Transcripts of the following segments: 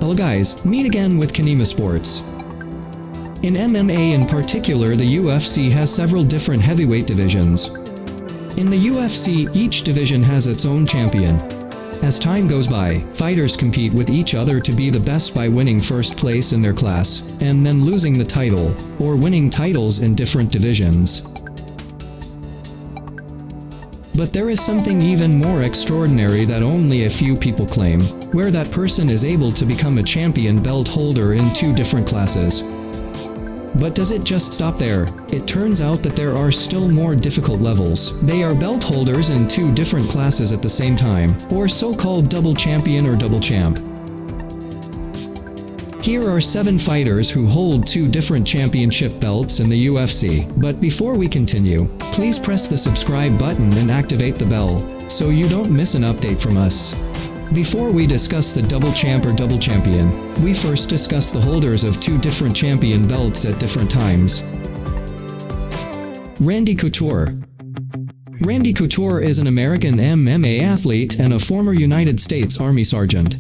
Hello guys, meet again with QINIMA Sports. In MMA in particular, the UFC has several different heavyweight divisions. In the UFC, each division has its own champion. As time goes by, fighters compete with each other to be the best by winning first place in their class, and then losing the title, or winning titles in different divisions. But there is something even more extraordinary that only a few people claim, where that person is able to become a champion belt holder in 2 different classes. But does it just stop there? It turns out that there are still more difficult levels. They are belt holders in 2 different classes at the same time, or so-called double champion or double champ. Here are 7 fighters who hold 2 different championship belts in the UFC. But before we continue, please press the subscribe button and activate the bell, so you don't miss an update from us. Before we discuss the double champ or double champion, we first discuss the holders of 2 different champion belts at different times. Randy Couture. Randy Couture is an American MMA athlete and a former United States Army sergeant.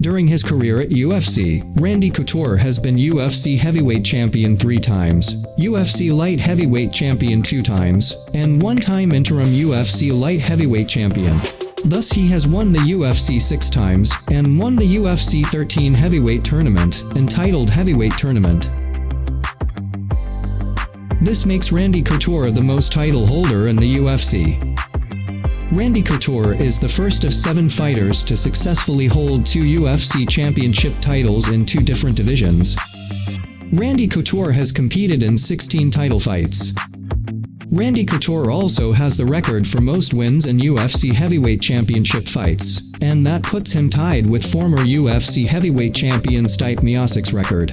During his career at UFC, Randy Couture has been UFC heavyweight champion 3 times, UFC light heavyweight champion 2 times, and 1 time interim UFC light heavyweight champion. Thus he has won the UFC 6 times, and won the UFC 13 heavyweight tournament, entitled Heavyweight Tournament. This makes Randy Couture the most title holder in the UFC. Randy Couture is the first of 7 fighters to successfully hold 2 UFC championship titles in 2 different divisions. Randy Couture has competed in 16 title fights. Randy Couture also has the record for most wins in UFC heavyweight championship fights, and that puts him tied with former UFC heavyweight champion Stipe Miocic's record.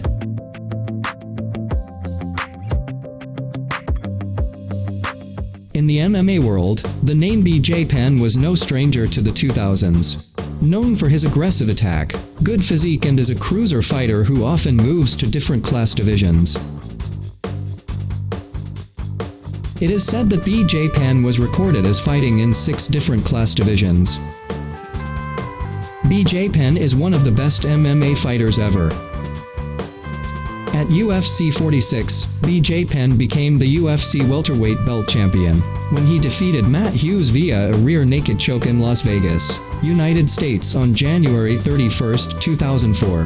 In the MMA world, the name BJ Penn was no stranger to the 2000s. Known for his aggressive attack, good physique, and is a cruiser fighter who often moves to different class divisions. It is said that BJ Penn was recorded as fighting in 6 different class divisions. BJ Penn is one of the best MMA fighters ever. At UFC 46, BJ Penn became the UFC welterweight belt champion, when he defeated Matt Hughes via a rear naked choke in Las Vegas, United States on January 31, 2004.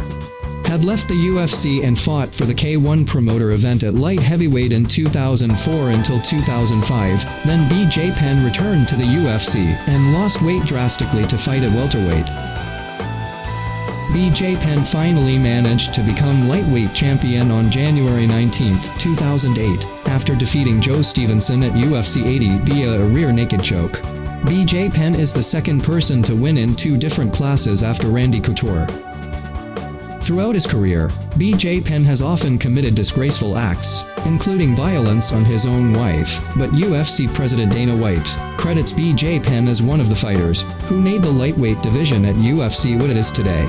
Had left the UFC and fought for the K1 promoter event at light heavyweight in 2004 until 2005, then BJ Penn returned to the UFC and lost weight drastically to fight at welterweight. BJ Penn finally managed to become lightweight champion on January 19, 2008, after defeating Joe Stevenson at UFC 80 via a rear naked choke. BJ Penn is the second person to win in 2 different classes after Randy Couture. Throughout his career, BJ Penn has often committed disgraceful acts, including violence on his own wife, but UFC President Dana White credits BJ Penn as one of the fighters who made the lightweight division at UFC what it is today.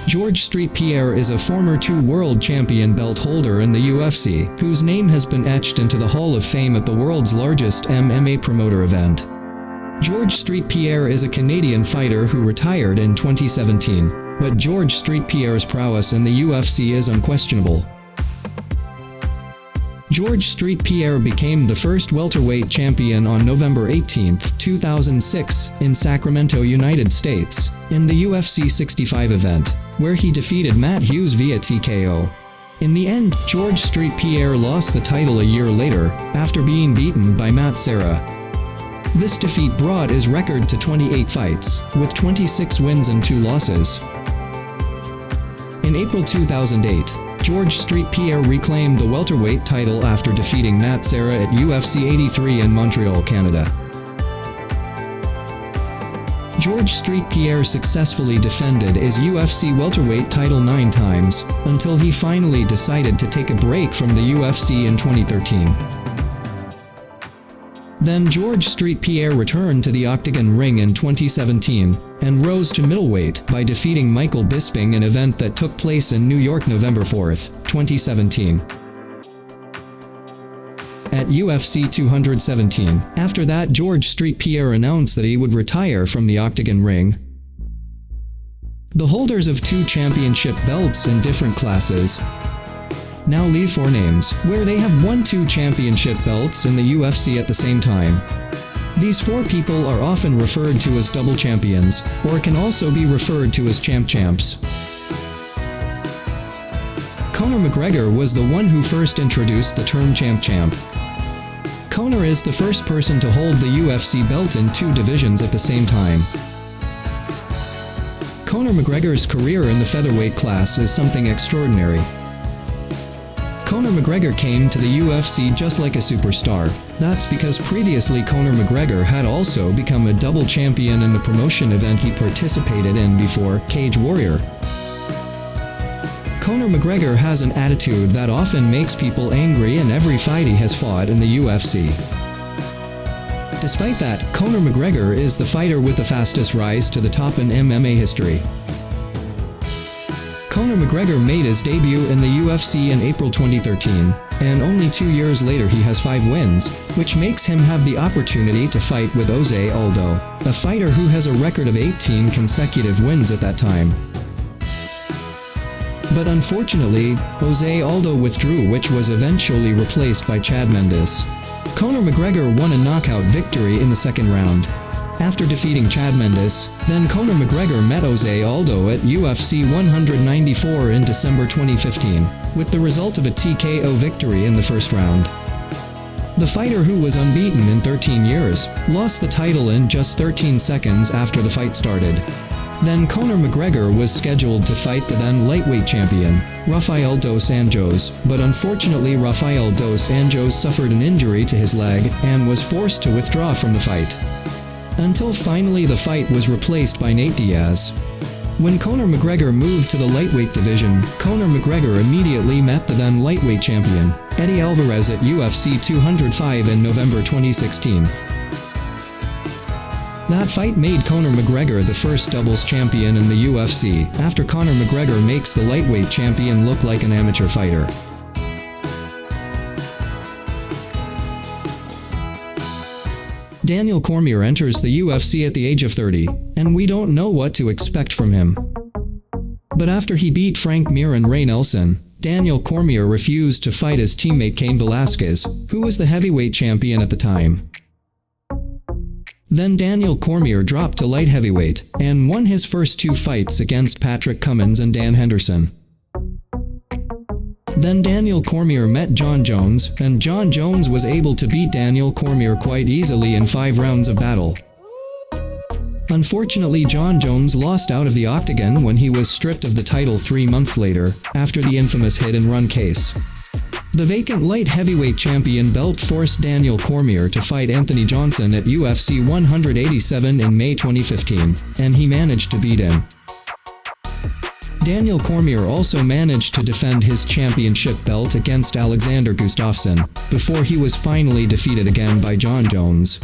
George st-Pierre is a former 2 world champion belt holder in the UFC, whose name has been etched into the Hall of Fame at the world's largest MMA promoter event. George st-Pierre is a Canadian fighter who retired in 2017, but George st-Pierre's prowess in the UFC is unquestionable. George st-Pierre became the first welterweight champion on November 18, 2006, in Sacramento, United States, in the UFC 65 event, where he defeated Matt Hughes via TKO. In the end, George st-Pierre lost the title a year later, after being beaten by Matt Serra. This defeat brought his record to 28 fights, with 26 wins and 2 losses. In April 2008, George st-Pierre reclaimed the welterweight title after defeating Matt Serra at UFC 83 in Montreal, Canada. George st-Pierre successfully defended his UFC welterweight title 9 times, until he finally decided to take a break from the UFC in 2013. Then George st-Pierre returned to the Octagon ring in 2017, and rose to middleweight by defeating Michael Bisping, an event that took place in New York November 4, 2017. At at UFC 217. After that, George st-Pierre announced that he would retire from the octagon ring. The holders of 2 championship belts in different classes now leave 4 names, where they have won 2 championship belts in the UFC at the same time. These 4 people are often referred to as double champions, or can also be referred to as champs. Conor McGregor was the one who first introduced the term champ. Conor is the first person to hold the UFC belt in 2 divisions at the same time. Conor McGregor's career in the featherweight class is something extraordinary. Conor McGregor came to the UFC just like a superstar. That's because previously Conor McGregor had also become a double champion in the promotion event he participated in before, Cage Warrior. Conor McGregor has an attitude that often makes people angry in every fight he has fought in the UFC. Despite that, Conor McGregor is the fighter with the fastest rise to the top in MMA history. Conor McGregor made his debut in the UFC in April 2013, and only 2 years later he has 5 wins, which makes him have the opportunity to fight with Jose Aldo, a fighter who has a record of 18 consecutive wins at that time. But unfortunately, Jose Aldo withdrew, which was eventually replaced by Chad Mendes. Conor McGregor won a knockout victory in the second round. After defeating Chad Mendes, then Conor McGregor met Jose Aldo at UFC 194 in December 2015, with the result of a TKO victory in the first round. The fighter, who was unbeaten in 13 years, lost the title in just 13 seconds after the fight started. Then Conor McGregor was scheduled to fight the then lightweight champion, Rafael dos Anjos, but unfortunately Rafael dos Anjos suffered an injury to his leg and was forced to withdraw from the fight. Until finally the fight was replaced by Nate Diaz. When Conor McGregor moved to the lightweight division, Conor McGregor immediately met the then lightweight champion, Eddie Alvarez, at UFC 205 in November 2016. That fight made Conor McGregor the first doubles champion in the UFC, after Conor McGregor makes the lightweight champion look like an amateur fighter. Daniel Cormier enters the UFC at the age of 30, and we don't know what to expect from him. But after he beat Frank Mir and Ray Nelson, Daniel Cormier refused to fight his teammate Cain Velasquez, who was the heavyweight champion at the time. Then Daniel Cormier dropped to light heavyweight, and won his first 2 fights against Patrick Cummins and Dan Henderson. Then Daniel Cormier met John Jones, and John Jones was able to beat Daniel Cormier quite easily in 5 rounds of battle. Unfortunately, John Jones lost out of the octagon when he was stripped of the title 3 months later, after the infamous hit-and-run case. The vacant light heavyweight champion belt forced Daniel Cormier to fight Anthony Johnson at UFC 187 in May 2015, and he managed to beat him. Daniel Cormier also managed to defend his championship belt against Alexander Gustafsson, before he was finally defeated again by John Jones.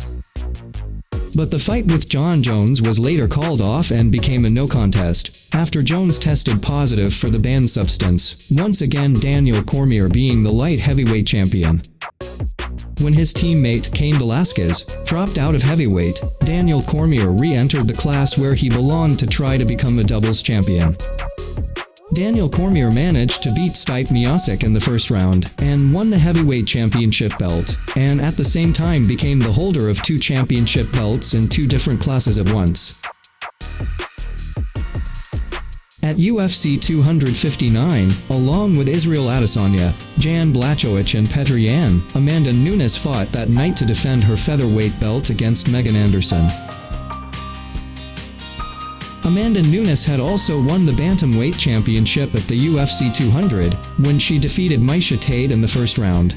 But the fight with John Jones was later called off and became a no contest, after Jones tested positive for the banned substance, once again Daniel Cormier being the light heavyweight champion. When his teammate Cain Velasquez dropped out of heavyweight, Daniel Cormier re-entered the class where he belonged to try to become a doubles champion. Daniel Cormier managed to beat Stipe Miocic in the first round, and won the heavyweight championship belt, and at the same time became the holder of 2 championship belts in 2 different classes at once. At UFC 259, along with Israel Adesanya, Jan Blachowicz and Petr Yan, Amanda Nunes fought that night to defend her featherweight belt against Megan Anderson. Amanda Nunes had also won the bantamweight championship at the UFC 200, when she defeated Miesha Tate in the first round.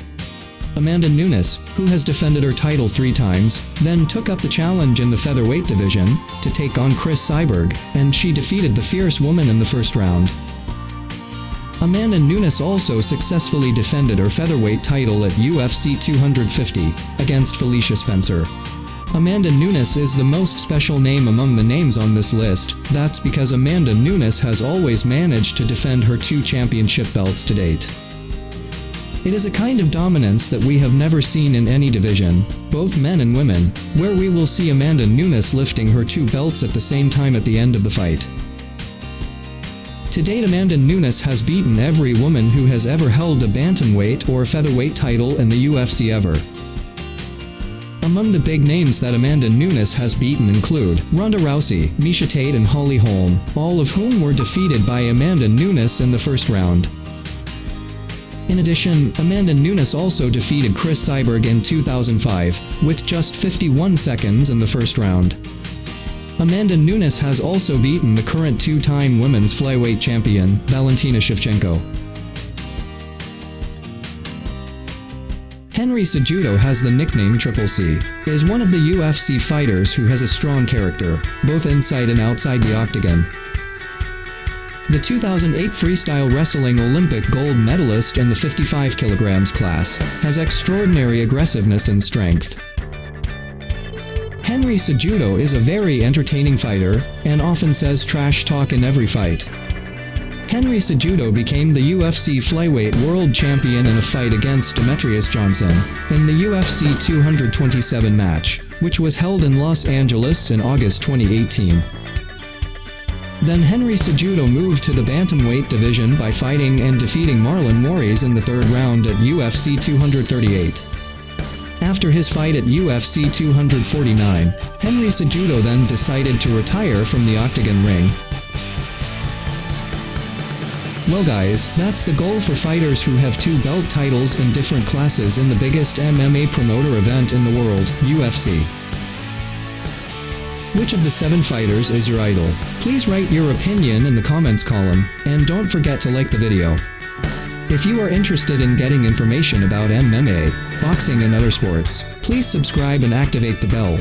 Amanda Nunes, who has defended her title 3 times, then took up the challenge in the featherweight division, to take on Chris Cyborg, and she defeated the Fierce Woman in the first round. Amanda Nunes also successfully defended her featherweight title at UFC 250, against Felicia Spencer. Amanda Nunes is the most special name among the names on this list. That's because Amanda Nunes has always managed to defend her 2 championship belts to date. It is a kind of dominance that we have never seen in any division, both men and women, where we will see Amanda Nunes lifting her 2 belts at the same time at the end of the fight. To date, Amanda Nunes has beaten every woman who has ever held a bantamweight or featherweight title in the UFC ever. Among the big names that Amanda Nunes has beaten include Ronda Rousey, Miesha Tate and Holly Holm, all of whom were defeated by Amanda Nunes in the first round. In addition, Amanda Nunes also defeated Chris Cyborg in 2005, with just 51 seconds in the first round. Amanda Nunes has also beaten the current 2-time women's flyweight champion, Valentina Shevchenko. Henry Cejudo has the nickname Triple C, is one of the UFC fighters who has a strong character, both inside and outside the octagon. The 2008 freestyle wrestling Olympic gold medalist in the 55 kg class has extraordinary aggressiveness and strength. Henry Cejudo is a very entertaining fighter, and often says trash talk in every fight. Henry Cejudo became the UFC flyweight world champion in a fight against Demetrius Johnson, in the UFC 227 match, which was held in Los Angeles in August 2018. Then Henry Cejudo moved to the bantamweight division by fighting and defeating Marlon Moraes in the 3rd round at UFC 238. After his fight at UFC 249, Henry Cejudo then decided to retire from the octagon ring. Well guys, that's the goal for fighters who have 2 belt titles in different classes in the biggest MMA promoter event in the world, UFC. Which of the 7 fighters is your idol? Please write your opinion in the comments column, and don't forget to like the video. If you are interested in getting information about MMA, boxing and other sports, please subscribe and activate the bell.